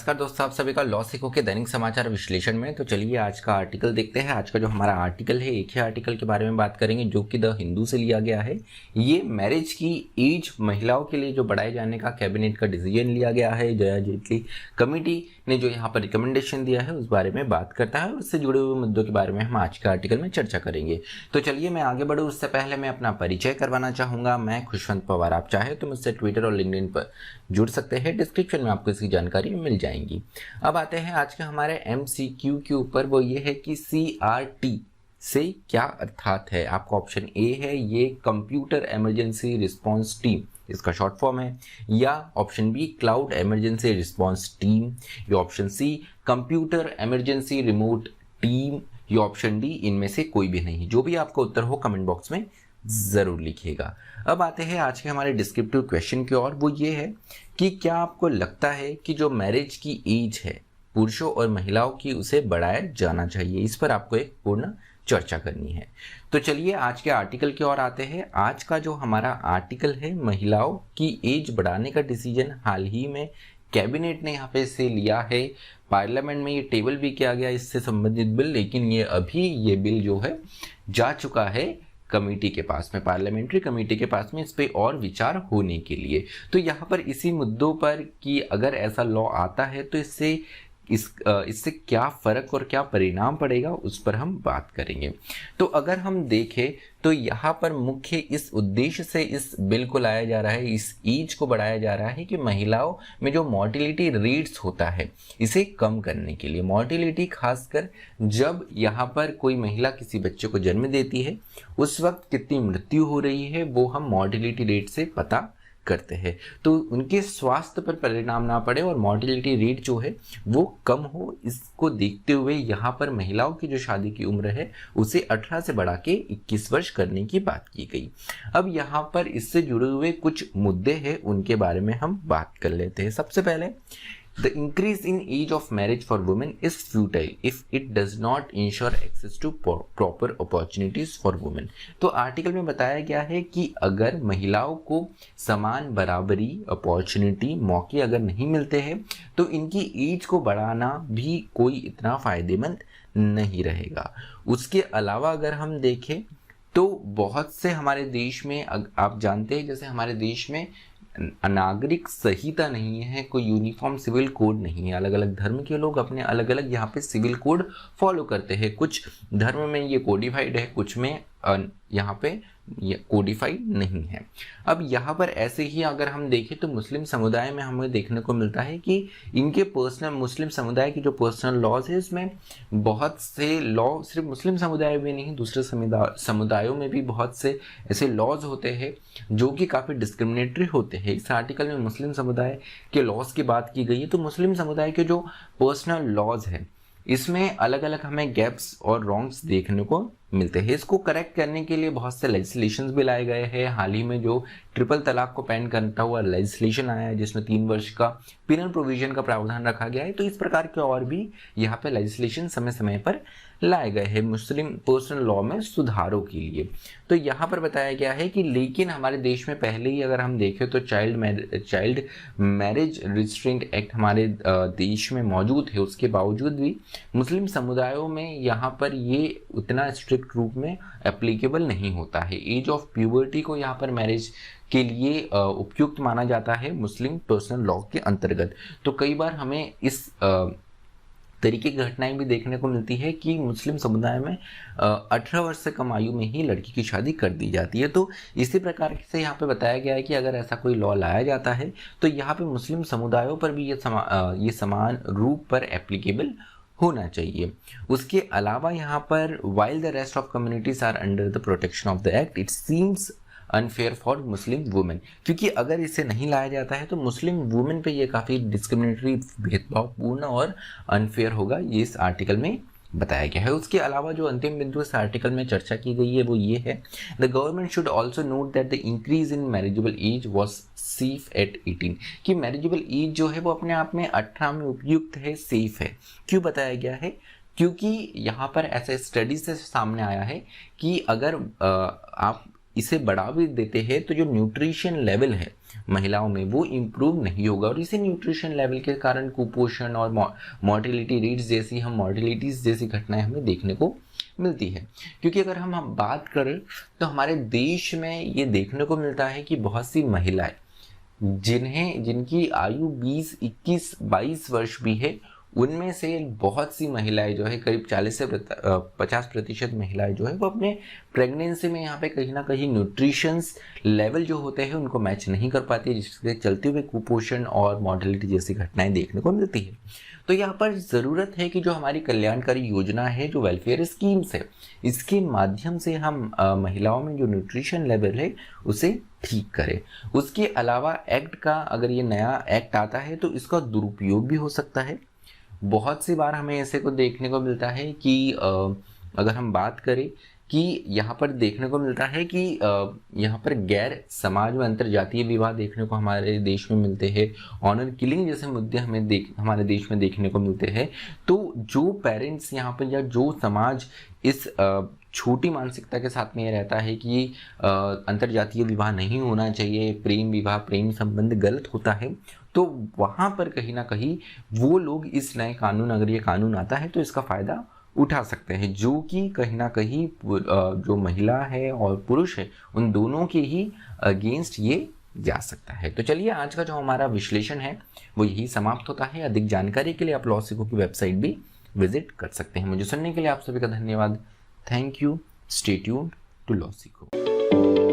नमस्कार दोस्तों, आप सभी का लॉ सिखो के दैनिक समाचार विश्लेषण में। तो चलिए आज का आर्टिकल देखते हैं। आज का जो हमारा आर्टिकल है, एक ही आर्टिकल के बारे में बात करेंगे जो कि द हिंदू से लिया गया है। ये मैरिज की एज महिलाओं के लिए जो बढ़ाए जाने का कैबिनेट का डिसीजन लिया गया है, जया जेटली कमेटी ने जो यहाँ पर रिकमेंडेशन दिया है उस बारे में बात करता है और उससे जुड़े हुए मुद्दों के बारे में हम आज के आर्टिकल में चर्चा करेंगे। तो चलिए मैं आगे बढ़ूँ उससे पहले मैं अपना परिचय करवाना चाहूँगा। मैं खुशवंत पवार। आप चाहे तो मुझसे ट्विटर और लिंक्डइन पर जुड़ सकते हैं, डिस्क्रिप्शन में आपको इसकी जानकारी मिल जाएंगी। अब आते हैं आज के हमारे MCQ के ऊपर। वो ये है कि CRT से क्या अर्थात है। आपका ऑप्शन ए है ये कंप्यूटर इमरजेंसी रिस्पांस टीम, इसका शॉर्ट फॉर्म है, या option B cloud emergency response team, या option C computer emergency remote team, या ऑप्शन डी इनमें से कोई भी नहीं। जो भी आपका उत्तर हो कमेंट बॉक्स में जरूर लिखिएगा। अब आते हैं आज के हमारे डिस्क्रिप्टिव क्वेश्चन की ओर। वो ये है कि क्या आपको लगता है कि जो मैरिज की एज है पुरुषों और महिलाओं की, उसे बढ़ाया जाना चाहिए। इस पर आपको एक पूर्ण चर्चा करनी है। तो चलिए आज के आर्टिकल की ओर आते हैं। आज का जो हमारा आर्टिकल है, महिलाओं की एज बढ़ाने का डिसीजन हाल ही में कैबिनेट ने यहाँ पे से लिया है। पार्लियामेंट में ये टेबल भी किया गया इससे संबंधित बिल, लेकिन ये बिल जो है जा चुका है कमेटी के पास में, पार्लियामेंट्री कमेटी के पास में, इस पे और विचार होने के लिए। तो यहाँ पर इसी मुद्दों पर कि अगर ऐसा लॉ आता है तो इससे क्या फर्क और क्या परिणाम पड़ेगा उस पर हम बात करेंगे। तो अगर हम देखें तो यहाँ पर मुख्य इस उद्देश्य से इस बिल को लाया जा रहा है, इस एज को बढ़ाया जा रहा है कि महिलाओं में जो मोर्टिलिटी रेट्स होता है इसे कम करने के लिए। मोर्टिलिटी खासकर जब यहाँ पर कोई महिला किसी बच्चे को जन्म देती है उस वक्त कितनी मृत्यु हो रही है वो हम मोर्टिलिटी रेट से पता करते हैं, तो उनके स्वास्थ्य पर परिणाम ना पड़े और मोर्टिलिटी रेट जो है वो कम हो, इसको देखते हुए यहाँ पर महिलाओं की जो शादी की उम्र है उसे 18 से बढ़ा के 21 वर्ष करने की बात की गई। अब यहाँ पर इससे जुड़े हुए कुछ मुद्दे हैं, उनके बारे में हम बात कर लेते हैं। सबसे पहले, The increase in age of marriage for women is futile if it does not ensure access to proper opportunities for women। तो आर्टिकल में बताया गया है कि अगर महिलाओं को समान बराबरी, अपॉर्चुनिटी, मौके अगर नहीं मिलते हैं तो इनकी एज को बढ़ाना भी कोई इतना फायदेमंद नहीं रहेगा। उसके अलावा अगर हम देखें तो बहुत से हमारे देश में, आप जानते हैं जैसे हमारे देश में नागरिक संहिता नहीं है, कोई यूनिफॉर्म सिविल कोड नहीं है। अलग अलग धर्म के लोग अपने अलग अलग यहाँ पे सिविल कोड फॉलो करते हैं। कुछ धर्म में ये कोडिफाइड है, कुछ में यहाँ पे ये कोडिफाइड नहीं है। अब यहाँ पर ऐसे ही अगर हम देखें तो मुस्लिम समुदाय में हमें देखने को मिलता है कि इनके पर्सनल, मुस्लिम समुदाय की जो पर्सनल लॉज है इसमें बहुत से लॉ, सिर्फ मुस्लिम समुदाय में नहीं दूसरे समुदायों में भी बहुत से ऐसे लॉज होते हैं जो कि काफ़ी डिस्क्रिमिनेटरी होते हैं। इस आर्टिकल में मुस्लिम समुदाय के लॉज की बात की गई है। तो मुस्लिम समुदाय के जो पर्सनल लॉज है इसमें अलग अलग हमें गैप्स और रॉन्ग्स देखने को मिलते हैं। इसको करेक्ट करने के लिए बहुत से लेजिस्लेशंस भी लाए गए हैं। हाल ही में जो ट्रिपल तलाक को बैन करता हुआ लेजिस्लेशन आया है जिसमें 3 वर्ष का पिनल प्रोविजन का प्रावधान रखा गया है। तो इस प्रकार के और भी यहाँ पे लेजिस्लेशन समय समय पर लाए गए हैं मुस्लिम पर्सनल लॉ में सुधारों के लिए। तो यहाँ पर बताया गया है कि लेकिन हमारे देश में पहले ही अगर हम देखें तो चाइल्ड मैरिज रिस्ट्रेंट एक्ट हमारे देश में मौजूद है। उसके बावजूद भी मुस्लिम समुदायों में यहाँ पर ये उतना स्ट्रिक्ट रूप में एप्लीकेबल नहीं होता है। एज ऑफ प्यूबर्टी को यहाँ पर मैरिज के लिए उपयुक्त माना जाता है मुस्लिम पर्सनल लॉ के अंतर्गत। तो कई बार हमें इस तरीके की घटनाएं भी देखने को मिलती है कि मुस्लिम समुदाय में 18 वर्ष से कम आयु में ही लड़की की शादी कर दी जाती है। तो इसी प्रकार से यहाँ पे बताया गया है कि अगर ऐसा कोई लॉ लाया जाता है तो यहाँ पे मुस्लिम समुदायों पर भी ये समान रूप पर एप्लीकेबल होना चाहिए। उसके अलावा यहाँ पर while the rest of communities are under the protection of the act it seems unfair for Muslim women, क्योंकि अगर इसे नहीं लाया जाता है तो मुस्लिम वुमेन पे ये काफ़ी डिस्क्रिमिनेटरी, भेदभावपूर्ण और अनफेयर होगा, ये इस आर्टिकल में बताया गया है। उसके अलावा जो अंतिम बिंदु इस आर्टिकल में चर्चा की गई है वो ये है, the government should also note that the increase in marriageable age was safe at 18, कि मैरिजेबल एज जो है वो अपने आप में 18 में उपयुक्त है, सेफ है। क्यों बताया गया है? क्योंकि यहाँ पर ऐसे स्टडीज से सामने आया है कि अगर आप इसे बढ़ा भी देते हैं तो जो न्यूट्रिशन लेवल है महिलाओं में वो इम्प्रूव नहीं होगा और इसी न्यूट्रिशन लेवल के कारण कुपोषण और मॉर्टिलिटी रेट्स जैसी मॉर्टिलिटीज़ जैसी घटनाएं हमें देखने को मिलती है। क्योंकि अगर हम बात करें तो हमारे देश में ये देखने को मिलता है कि बहुत सी महिलाएं जिनकी आयु 20, 21, 22 वर्ष भी है, उनमें से बहुत सी महिलाएं जो है करीब 40 से 50% महिलाएं जो है वो अपने प्रेगनेंसी में यहाँ पे कहीं ना कहीं न्यूट्रिशंस लेवल जो होते हैं उनको मैच नहीं कर पाती, जिसके चलते हुए कुपोषण और मॉर्टिलिटी जैसी घटनाएं देखने को मिलती है। तो यहाँ पर ज़रूरत है कि जो हमारी कल्याणकारी योजना है, जो वेलफेयर स्कीम्स है, इसके माध्यम से हम महिलाओं में जो न्यूट्रिशन लेवल है उसे ठीक करें। उसके अलावा एक्ट का, अगर ये नया एक्ट आता है तो इसका दुरुपयोग भी हो सकता है। बहुत सी बार हमें ऐसे को देखने को मिलता है कि अगर हम बात करें कि यहाँ पर देखने को मिलता है कि यहाँ पर गैर समाज में अंतरजातीय विवाह देखने को हमारे देश में मिलते हैं, ऑनर किलिंग जैसे मुद्दे हमारे देश में देखने को मिलते हैं। तो जो पेरेंट्स यहाँ पर या जो समाज इस छोटी मानसिकता के साथ में ये रहता है कि अंतरजातीय विवाह नहीं होना चाहिए, प्रेम विवाह, प्रेम संबंध गलत होता है, तो वहाँ पर कहीं ना कहीं वो लोग इस नए कानून, अगर ये कानून आता है तो इसका फ़ायदा उठा सकते हैं, जो कि कहीं ना कहीं जो महिला है और पुरुष है उन दोनों के ही अगेंस्ट ये जा सकता है। तो चलिए, आज का जो हमारा विश्लेषण है वो यही समाप्त होता है। अधिक जानकारी के लिए आप लॉ सिको की वेबसाइट भी विजिट कर सकते हैं। मुझे सुनने के लिए आप सभी का धन्यवाद। Thank you. Stay tuned to law सिको।